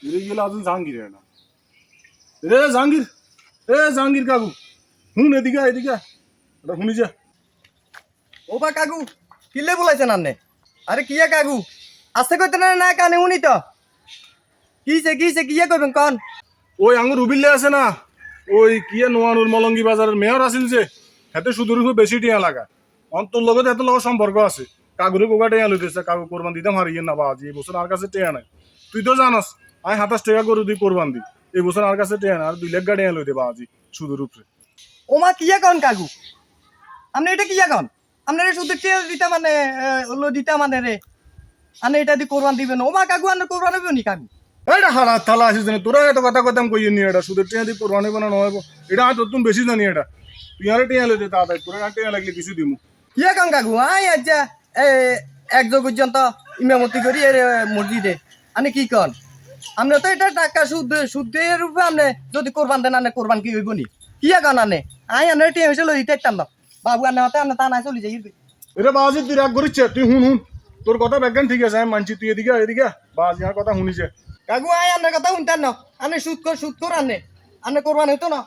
घरी गेला अजून জাহাঙ্গীর आहे ना রে জাহাঙ্গীর জাহাঙ্গীর কাকু হুন এদিকে এদিকে এটা শুনি যা ও বা কাকু কিলে বলাইছেন আন্নে আরে কিয়া কাকু আস্তে কইতে না কানে উনি তো কিছে কিয়া কইবেন কোন ওই আঙ্গুর রুবিল্লে আছে না ওই কিয়া নোয়ানুর মলঙ্গি বাজারের মেয়র আছিল যে হাতে সুদূর বেশি টিয়া লাগা অন্তর লগত এত লগত সম্পর্ক আছে কাকুরে কোকা টিয়া লইতেছে কাকু কোরবান দিতাম হারিয়ে না বাজি এই বছর আর কাছে টিয়া নাই তুই তো জানাস আমি 27 টাকা করে দিই কোরবান দি এই বছর আর কাছে টিয়া না আর 2 লাখ টিয়া লইতে বাজি সুদূর উপরে ও মা কিয়া কোন কাকু আপনি এটা কিয়া কোন আপনারে শুধু টিয়া দিতা মানে লো দিতা মানে রে আনে এটা দি কোরবান দিবেন ও মা কাকু আনে কোরবান হইব নি কাকু এটা হারা থালা আসিস জানি তোরা এত কথা কথাম কই নি এটা সুদের টিয়া দি কোরবানি বানা নয় এটা আমি তোর বেশি জানি এটা তুই আর টিয়া লইতে তাড়াতাড়ি তোরা আর টিয়া লাগলে কিছু দিমু কিয়া কোন কাকু আই আচ্ছা এক যোগ পর্যন্ত ইমামতি করি এর মসজিদে আনে কি কোন আমরা তো এটা টাকা সুদের রূপে আপনি যদি কোরবান দেন আনে কোরবান কি হইব নি কিয়া কোন আনে আই আনে টিয়া হইছে লই দিতাম না বাবু আনে হতে আনে তা নাই চলি যাই এটা বাজি তুই রাগ করিচ্ছে তুই হুন তোর কথা ব্যাখ্যান ঠিক আছে আমি মানছি তুই এদিকে বাজি আর কথা শুনিছে কাকু আয় আন্নের কথা শুনতেন না আনে সুদ কর আনে কোরবান হইতো না